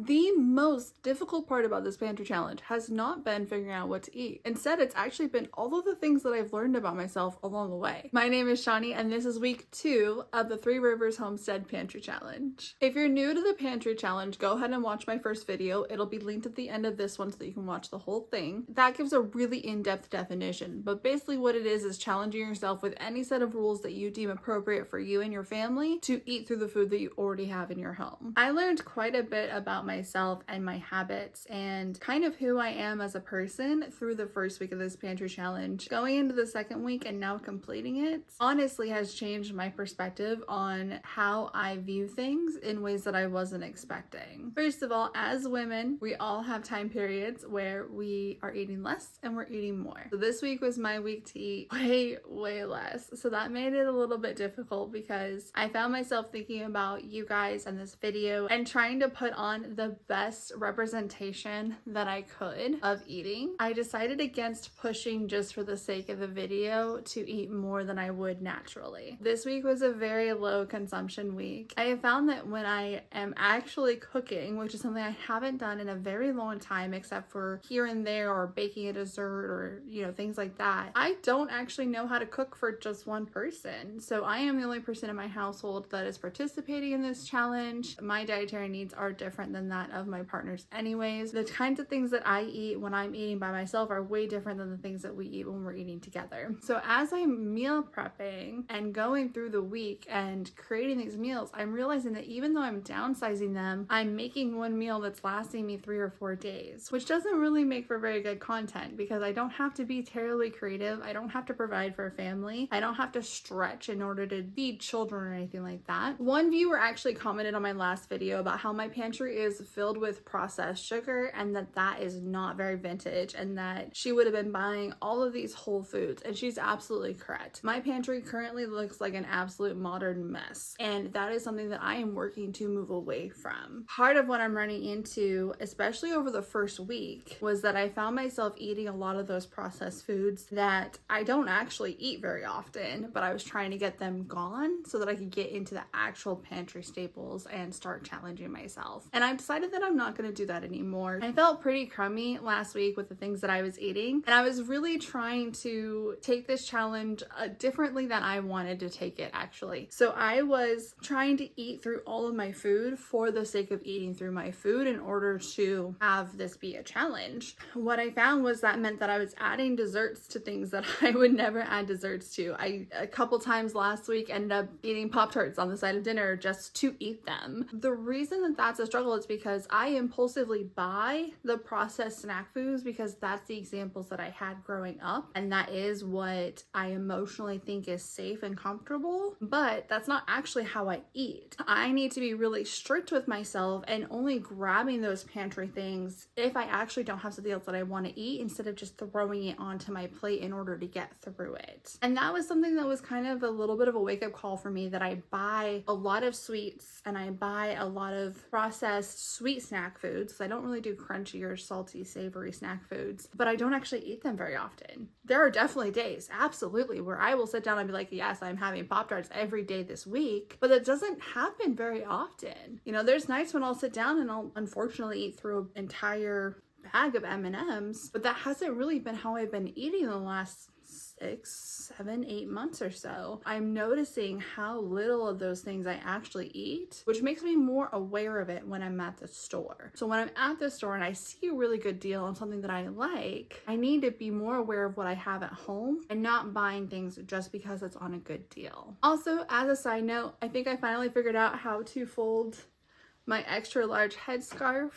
The most difficult part about this pantry challenge has not been figuring out what to eat. Instead, it's actually been all of the things that I've learned about myself along the way. My name is Shawnee, and this is week 2 of the Three Rivers Homestead Pantry Challenge. If you're new to the Pantry Challenge, go ahead and watch my first video. It'll be linked at the end of this one so that you can watch the whole thing. That gives a really in-depth definition, but basically what it is challenging yourself with any set of rules that you deem appropriate for you and your family to eat through the food that you already have in your home. I learned quite a bit about myself and my habits and kind of who I am as a person through the first week of this pantry challenge. Going into the second week and now completing it honestly has changed my perspective on how I view things in ways that I wasn't expecting. First of all, as women, we all have time periods where we are eating less and we're eating more. So this week was my week to eat way less. So that made it a little bit difficult because I found myself thinking about you guys and this video and trying to put on the best representation that I could of eating. I decided against pushing just for the sake of the video to eat more than I would naturally. This week was a very low consumption week. I have found that when I am actually cooking, which is something I haven't done in a very long time except for here and there or baking a dessert or things like that, I don't actually know how to cook for just one person. So I am the only person in my household that is participating in this challenge. My dietary needs are different than that of my partners anyways. The kinds of things that I eat when I'm eating by myself are way different than the things that we eat when we're eating together. So as I'm meal prepping and going through the week and creating these meals, I'm realizing that even though I'm downsizing them, I'm making one meal that's lasting me 3 or 4 days, which doesn't really make for very good content because I don't have to be terribly creative. I don't have to provide for a family. I don't have to stretch in order to feed children or anything like that. One viewer actually commented on my last video about how my pantry is filled with processed sugar and that is not very vintage and that she would have been buying all of these whole foods, and she's absolutely correct. My pantry currently looks like an absolute modern mess, and that is something that I am working to move away from. Part of what I'm running into, especially over the first week, was that I found myself eating a lot of those processed foods that I don't actually eat very often, but I was trying to get them gone so that I could get into the actual pantry staples and start challenging myself. And I've decided that I'm not going to do that anymore. I felt pretty crummy last week with the things that I was eating, and I was really trying to take this challenge differently than I wanted to take it actually. So I was trying to eat through all of my food for the sake of eating through my food in order to have this be a challenge. What I found was that meant that I was adding desserts to things that I would never add desserts to. A couple times last week ended up eating Pop-Tarts on the side of dinner just to eat them. The reason that that's a struggle is because I impulsively buy the processed snack foods because that's the examples that I had growing up, and that is what I emotionally think is safe and comfortable, but that's not actually how I eat. I need to be really strict with myself and only grabbing those pantry things if I actually don't have something else that I want to eat instead of just throwing it onto my plate in order to get through it. And that was something that was kind of a little bit of a wake-up call for me, that I buy a lot of sweets and I buy a lot of processed sweet snack foods. I don't really do crunchy or salty, savory snack foods, but I don't actually eat them very often. There are definitely days, absolutely, where I will sit down and be like, yes, I'm having Pop-Tarts every day this week, but it doesn't happen very often. There's nights when I'll sit down and I'll unfortunately eat through an entire bag of M&Ms, but that hasn't really been how I've been eating the last 6, 7, 8 months or so. I'm noticing how little of those things I actually eat, which makes me more aware of it when I'm at the store. So when I'm at the store and I see a really good deal on something that I like, I need to be more aware of what I have at home and not buying things just because it's on a good deal. Also, as a side note, I think I finally figured out how to fold my extra large headscarf.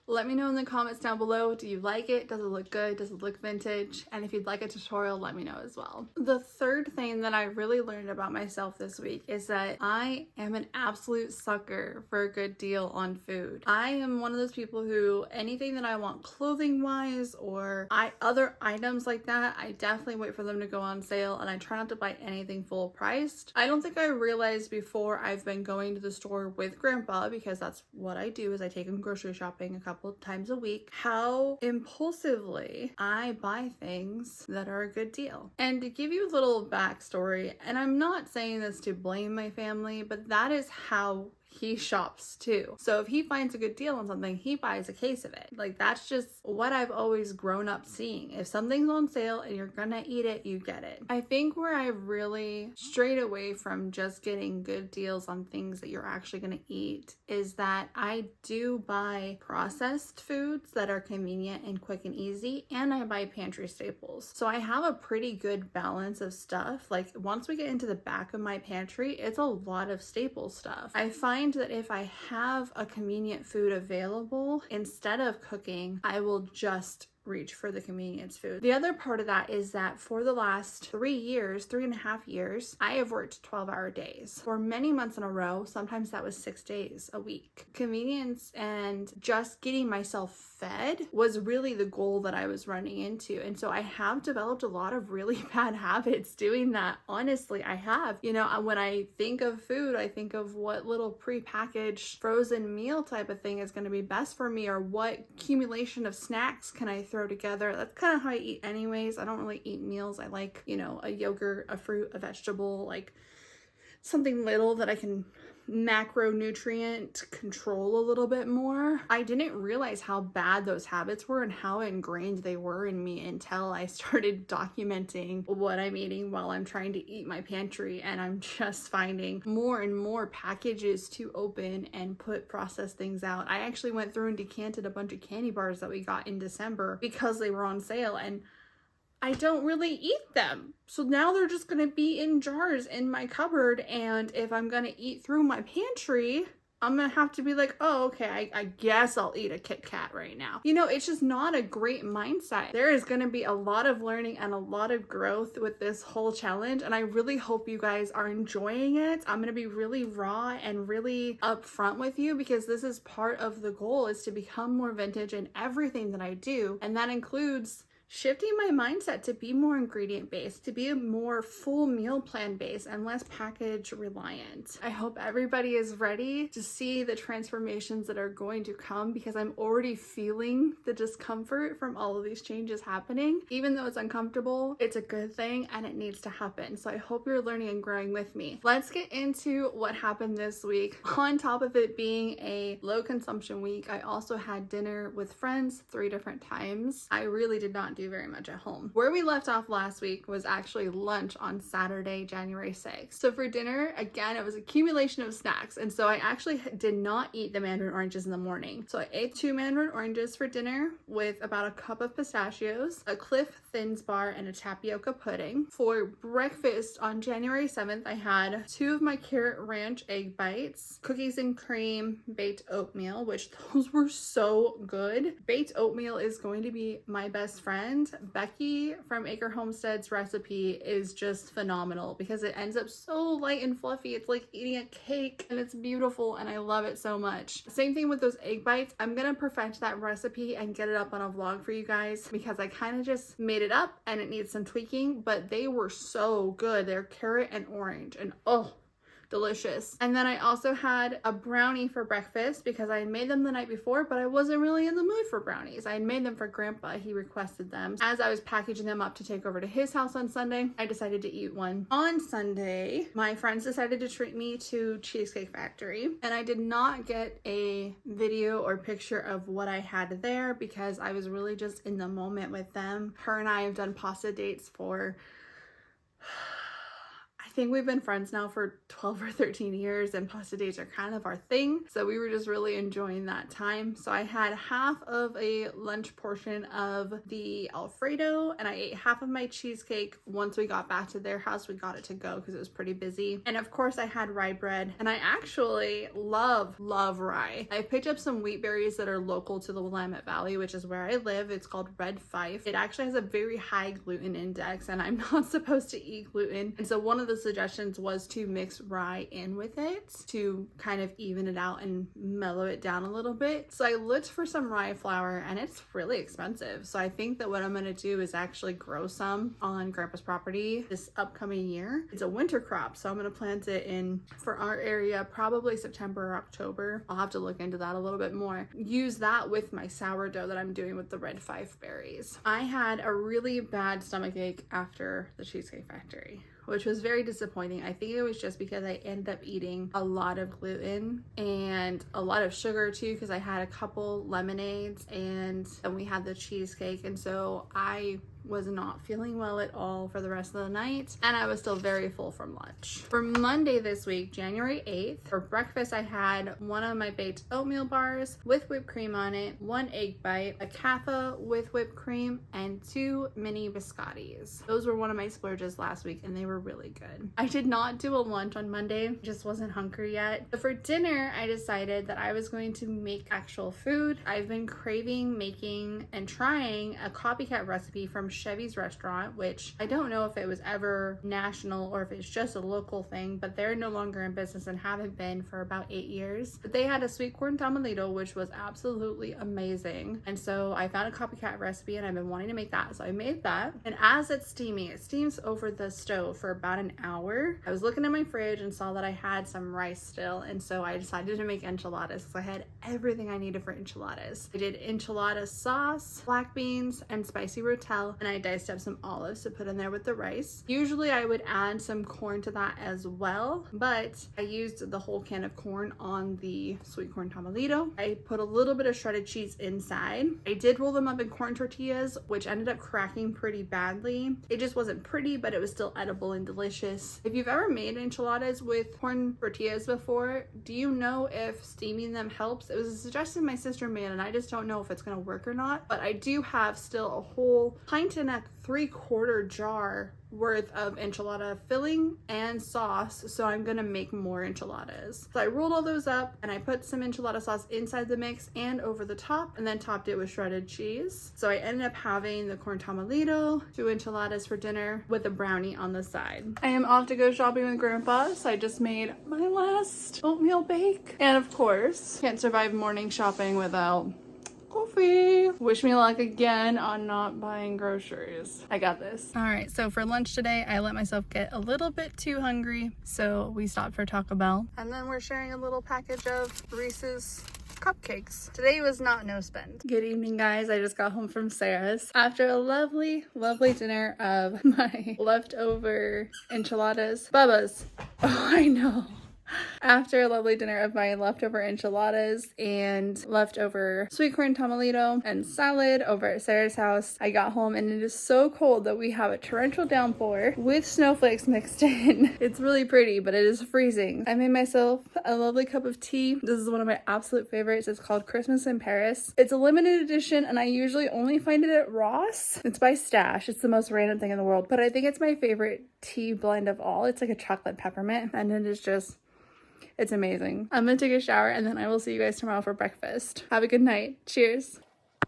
Let me know in the comments down below. Do you like it? Does it look good? Does it look vintage? And if you'd like a tutorial, let me know as well. The third thing that I really learned about myself this week is that I am an absolute sucker for a good deal on food. I am one of those people who anything that I want clothing wise or other items like that, I definitely wait for them to go on sale, and I try not to buy anything full priced. I don't think I realized before I've been going to the store with Grandpa, because that's what I do, is I take him grocery shopping a couple of times a week, how impulsively I buy things that are a good deal. And to give you a little backstory, and I'm not saying this to blame my family, but that is how he shops too. So if he finds a good deal on something, he buys a case of it. Like, that's just what I've always grown up seeing. If something's on sale and you're gonna eat it, you get it. I think where I really strayed away from just getting good deals on things that you're actually gonna eat is that I do buy processed foods that are convenient and quick and easy, and I buy pantry staples. So I have a pretty good balance of stuff. Like, once we get into the back of my pantry, it's a lot of staple stuff. I find that if I have a convenient food available, instead of cooking, I will just reach for the convenience food. The other part of that is that for the last 3.5 years, I have worked 12-hour days for many months in a row. Sometimes that was 6 days a week. Convenience and just getting myself fed was really the goal that I was running into. And so I have developed a lot of really bad habits doing that. Honestly, I have. You know, when I think of food, I think of what little prepackaged frozen meal type of thing is going to be best for me, or what accumulation of snacks can I throw together. That's kind of how I eat anyways. I don't really eat meals. I like, you know, a yogurt, a fruit, a vegetable, like something little that I can macronutrient control a little bit more. I didn't realize how bad those habits were and how ingrained they were in me until I started documenting what I'm eating while I'm trying to eat my pantry, and I'm just finding more and more packages to open and put processed things out. I actually went through and decanted a bunch of candy bars that we got in December because they were on sale, and I don't really eat them. So now they're just gonna be in jars in my cupboard, and if I'm gonna eat through my pantry, I'm gonna have to be like, oh, okay, I guess I'll eat a Kit Kat right now. You know, it's just not a great mindset. There is gonna be a lot of learning and a lot of growth with this whole challenge, and I really hope you guys are enjoying it. I'm gonna be really raw and really upfront with you, because this is part of the goal, is to become more vintage in everything that I do, and that includes shifting my mindset to be more ingredient based, to be a more full meal plan based and less package reliant. I hope everybody is ready to see the transformations that are going to come, because I'm already feeling the discomfort from all of these changes happening. Even though it's uncomfortable, it's a good thing and it needs to happen. So I hope you're learning and growing with me. Let's get into what happened this week. On top of it being a low consumption week, I also had dinner with friends 3 different times. I really did not do very much at home. Where we left off last week was actually lunch on Saturday, January 6th. So for dinner, again, it was accumulation of snacks. And so I actually did not eat the mandarin oranges in the morning. So I ate 2 mandarin oranges for dinner with about a cup of pistachios, a Cliff Thins bar, and a tapioca pudding. For breakfast on January 7th, I had 2 of my carrot ranch egg bites, cookies and cream, baked oatmeal, which those were so good. Baked oatmeal is going to be my best friend. Becky from Acre Homestead's recipe is just phenomenal, because it ends up so light and fluffy. It's like eating a cake, and it's beautiful, and I love it so much. Same thing with those egg bites. I'm gonna perfect that recipe and get it up on a vlog for you guys, because I kind of just made it up and it needs some tweaking, but they were so good. They're carrot and orange, and oh, delicious. And then I also had a brownie for breakfast, because I had made them the night before, but I wasn't really in the mood for brownies. I had made them for Grandpa. He requested them. As I was packaging them up to take over to his house on Sunday, I decided to eat one. On Sunday, my friends decided to treat me to Cheesecake Factory, and I did not get a video or picture of what I had there, because I was really just in the moment with them. Her and I have done pasta dates for I think we've been friends now for 12 or 13 years, and pasta dates are kind of our thing. So we were just really enjoying that time. So I had half of a lunch portion of the Alfredo, and I ate half of my cheesecake. Once we got back to their house, we got it to go because it was pretty busy. And of course I had rye bread, and I actually love rye. I picked up some wheat berries that are local to the Willamette Valley, which is where I live. It's called Red Fife. It actually has a very high gluten index, and I'm not supposed to eat gluten. And so one of the suggestions was to mix rye in with it to kind of even it out and mellow it down a little bit. So I looked for some rye flour, and it's really expensive. So I think that what I'm going to do is actually grow some on Grandpa's property this upcoming year. It's a winter crop, so I'm going to plant it in, for our area, probably September or October. I'll have to look into that a little bit more. Use that with my sourdough that I'm doing with the Red Fife berries. I had a really bad stomachache after the Cheesecake Factory. which was very disappointing. I think it was just because I ended up eating a lot of gluten and a lot of sugar too, because I had a couple lemonades and then we had the cheesecake, and so I was not feeling well at all for the rest of the night, and I was still very full from lunch. For Monday this week, January 8th, for breakfast I had one of my baked oatmeal bars with whipped cream on it, one egg bite, a Kappa with whipped cream, and 2 mini biscottis. Those were one of my splurges last week and they were really good. I did not do a lunch on Monday, just wasn't hungry yet. But for dinner, I decided that I was going to make actual food. I've been craving making and trying a copycat recipe from Chevy's restaurant, which I don't know if it was ever national or if it's just a local thing, but they're no longer in business and haven't been for about 8 years. But they had a sweet corn tamalito, which was absolutely amazing. And so I found a copycat recipe and I've been wanting to make that. So I made that. And as it's steaming, it steams over the stove for about an hour. I was looking in my fridge and saw that I had some rice still. And so I decided to make enchiladas because I had everything I needed for enchiladas. I did enchilada sauce, black beans, and spicy rotel. And I diced up some olives to put in there with the rice. Usually I would add some corn to that as well, but I used the whole can of corn on the sweet corn tamalito. I put a little bit of shredded cheese inside. I did roll them up in corn tortillas, which ended up cracking pretty badly. It just wasn't pretty, but it was still edible and delicious. If you've ever made enchiladas with corn tortillas before, do you know if steaming them helps? It was a suggestion my sister made and I just don't know if it's gonna work or not, but I do have still a whole pint and a 3/4 jar worth of enchilada filling and sauce, so I'm gonna make more enchiladas. So I rolled all those up and I put some enchilada sauce inside the mix and over the top, and then topped it with shredded cheese. So I ended up having the corn tamalito, 2 enchiladas for dinner with a brownie on the side. I am off to go shopping with Grandpa, so I just made my last oatmeal bake, and of course can't survive morning shopping without coffee. Wish me luck again on not buying groceries. I got this. All right, so for lunch today, I let myself get a little bit too hungry, so we stopped for Taco Bell. And then we're sharing a little package of Reese's cupcakes. Today was not no spend. Good evening, guys. I just got home from Sarah's after a lovely dinner of my leftover enchiladas. Bubba's. Oh, I know. After a lovely dinner of my leftover enchiladas and leftover sweet corn tamalito and salad over at Sarah's house, I got home and it is so cold that we have a torrential downpour with snowflakes mixed in. It's really pretty, but it is freezing. I made myself a lovely cup of tea. This is one of my absolute favorites. It's called Christmas in Paris. It's a limited edition and I usually only find it at Ross. It's by Stash. It's the most random thing in the world, but I think it's my favorite tea blend of all. It's like a chocolate peppermint and it is just... it's amazing. I'm gonna take a shower and then I will see you guys tomorrow for breakfast. Have a good night. Cheers.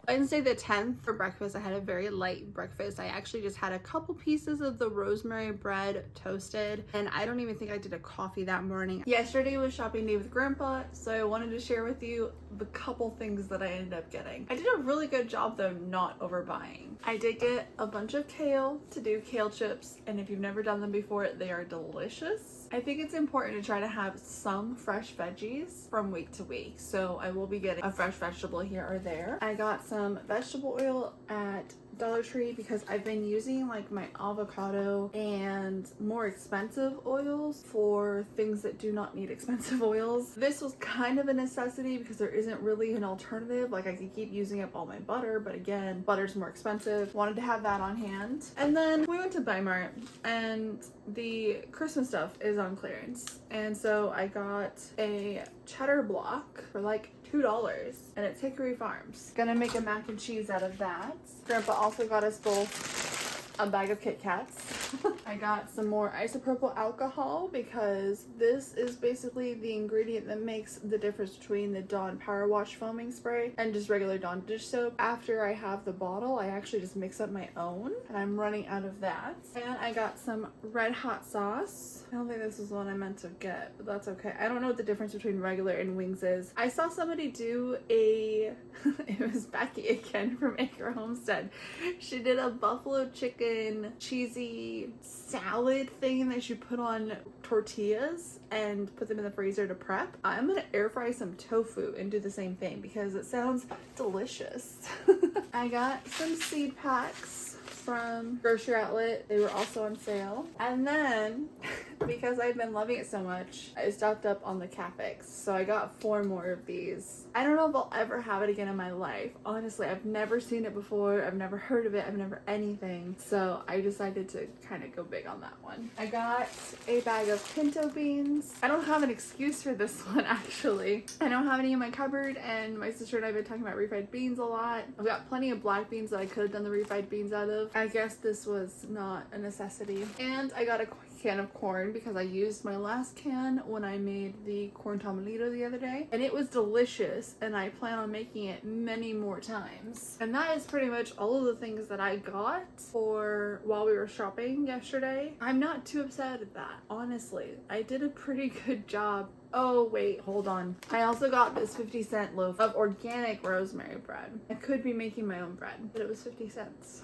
Wednesday the 10th for breakfast, I had a very light breakfast. I actually just had a couple pieces of the rosemary bread toasted, and I don't even think I did a coffee that morning. Yesterday was shopping day with Grandpa, so I wanted to share with you the couple things that I ended up getting. I did a really good job though not overbuying. I did get a bunch of kale to do kale chips, and if you've never done them before, they are delicious. I think it's important to try to have some fresh veggies from week to week, so I will be getting a fresh vegetable here or there. I got some vegetable oil at Dollar Tree because I've been using like my avocado and more expensive oils for things that do not need expensive oils. This was kind of a necessity because there isn't really an alternative. Like I could keep using up all my butter, but again, butter's more expensive. Wanted to have that on hand. And then we went to Bimart and the Christmas stuff is on clearance. And so I got a cheddar block for like $2 and it's Hickory Farms. Gonna make a mac and cheese out of that. Grandpa also got us both a bag of Kit Kats. I got some more isopropyl alcohol because this is basically the ingredient that makes the difference between the Dawn Power Wash foaming spray and just regular Dawn dish soap. After I have the bottle, I actually just mix up my own and I'm running out of that. And I got some red hot sauce. I don't think this is the one I meant to get, but that's okay. I don't know what the difference between regular and wings is. I saw somebody do a, it was Becky again from Acre Homestead. She did a buffalo chicken cheesy salad thing that you put on tortillas and put them in the freezer to prep. I'm gonna air fry some tofu and do the same thing because it sounds delicious. I got some seed packs from grocery outlet. They were also on sale. And then because I've been loving it so much, I stocked up on the Capix. So I got 4 more of these. I don't know if I'll ever have it again in my life. Honestly, I've never seen it before. I've never heard of it. I've never anything. So I decided to kind of go big on that one. I got a bag of pinto beans. I don't have an excuse for this one actually. I don't have any in my cupboard, and my sister and I have been talking about refried beans a lot. I've got plenty of black beans that I could have done the refried beans out of. I guess this was not a necessity. And I got a can of corn because I used my last can when I made the corn tamalito the other day, and it was delicious, and I plan on making it many more times. And that is pretty much all of the things that I got for while we were shopping yesterday. I'm not too upset at that, honestly. I did a pretty good job. Oh wait, hold on. I also got this 50-cent loaf of organic rosemary bread. I could be making my own bread, but it was 50 cents.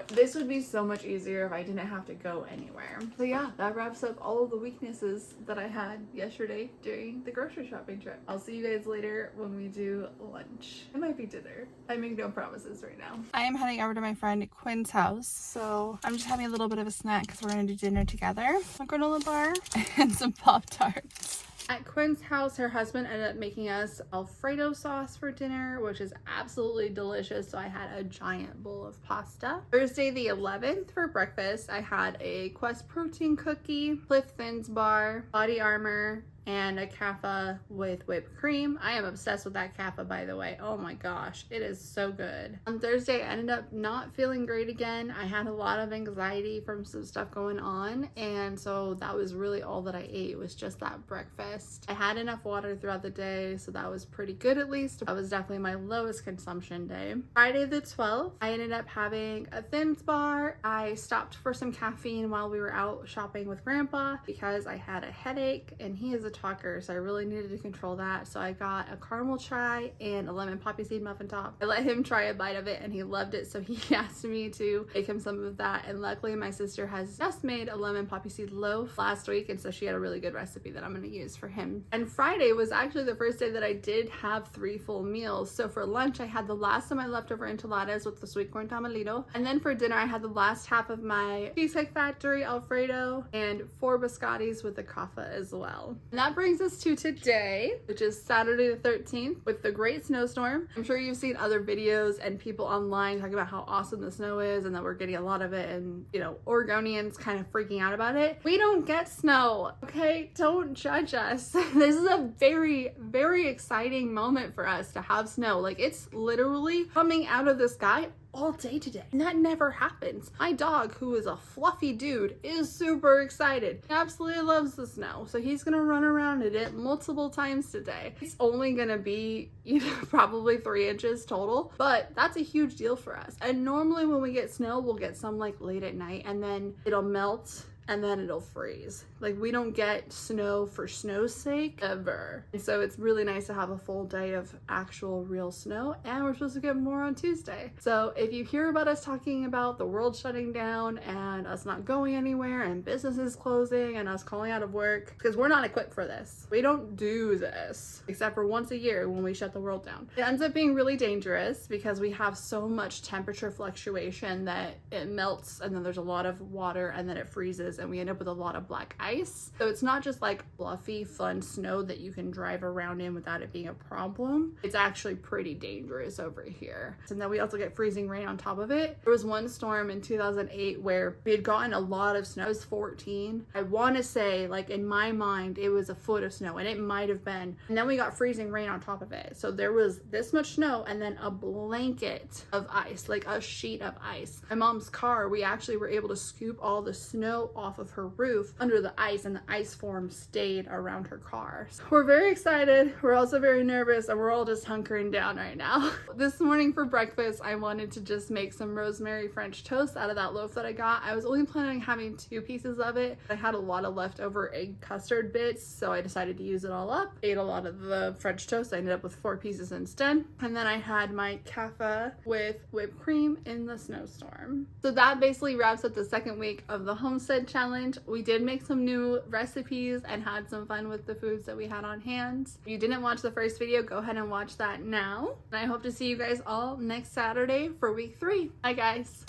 This would be so much easier if I didn't have to go anywhere. So yeah, that wraps up all of the weaknesses that I had yesterday during the grocery shopping trip. I'll see you guys later when we do lunch. It might be dinner. I make no promises right now. I am heading over to my friend Quinn's house, so I'm just having a little bit of a snack because we're gonna do dinner together. A granola bar and some Pop-Tarts. At Quinn's house, her husband ended up making us Alfredo sauce for dinner, which is absolutely delicious. So I had a giant bowl of pasta. Thursday the 11th for breakfast, I had a Quest protein cookie, Cliff Thins bar, Body Armor, and a Kaffa with whipped cream. I am obsessed with that Kaffa, by the way. Oh my gosh, it is so good. On Thursday, I ended up not feeling great again. I had a lot of anxiety from some stuff going on, and so that was really all that I ate, was just that breakfast. I had enough water throughout the day, so that was pretty good at least. That was definitely my lowest consumption day. Friday the 12th, I ended up having a Thins bar. I stopped for some caffeine while we were out shopping with Grandpa because I had a headache, and he is a talker, so I really needed to control that. So I got a caramel chai and a lemon poppy seed muffin top. I let him try a bite of it and he loved it, so he asked me to make him some of that. And luckily my sister has just made a lemon poppy seed loaf last week, and so she had a really good recipe that I'm going to use for him. And Friday was actually the first day that I did have 3 full meals. So for lunch I had the last of my leftover enchiladas with the sweet corn tamalito, and then for dinner I had the last half of my Cheesecake Factory Alfredo and 4 biscottis with the kaffa as well. And that brings us to today, which is Saturday the 13th with the great snowstorm. I'm sure you've seen other videos and people online talking about how awesome the snow is and that we're getting a lot of it, and you know, Oregonians kind of freaking out about it. We don't get snow, okay? Don't judge us. This is a very, very exciting moment for us to have snow. Like, it's literally coming out of the sky all day today, and that never happens. My dog, who is a fluffy dude, is super excited. He absolutely loves the snow, so he's gonna run around in it multiple times today. It's only gonna be, you know, probably 3 inches total, but that's a huge deal for us. And normally when we get snow, we'll get some like late at night, and then it'll melt and then it'll freeze. Like, we don't get snow for snow's sake ever. And so it's really nice to have a full day of actual real snow, and we're supposed to get more on Tuesday. So if you hear about us talking about the world shutting down and us not going anywhere and businesses closing and us calling out of work, because we're not equipped for this. We don't do this except for once a year when we shut the world down. It ends up being really dangerous because we have so much temperature fluctuation that it melts, and then there's a lot of water, and then it freezes, and we end up with a lot of black ice. So it's not just like fluffy, fun snow that you can drive around in without it being a problem. It's actually pretty dangerous over here. And then we also get freezing rain on top of it. There was one storm in 2008 where we had gotten a lot of snow. It was 14. I want to say, like, in my mind, it was a foot of snow, and it might have been. And then we got freezing rain on top of it. So there was this much snow and then a blanket of ice, like a sheet of ice. My mom's car, we actually were able to scoop all the snow off of her roof under the ice, and the ice form stayed around her car. So we're very excited. We're also very nervous, and we're all just hunkering down right now. This morning for breakfast, I wanted to just make some rosemary French toast out of that loaf that I got. I was only planning on having 2 pieces of it. I had a lot of leftover egg custard bits, so I decided to use it all up. Ate a lot of the French toast. I ended up with 4 pieces instead. And then I had my kaffa with whipped cream in the snowstorm. So that basically wraps up the second week of the homestead challenge. We did make some new recipes and had some fun with the foods that we had on hand. If you didn't watch the first video, go ahead and watch that now. And I hope to see you guys all next Saturday for week 3. Bye guys.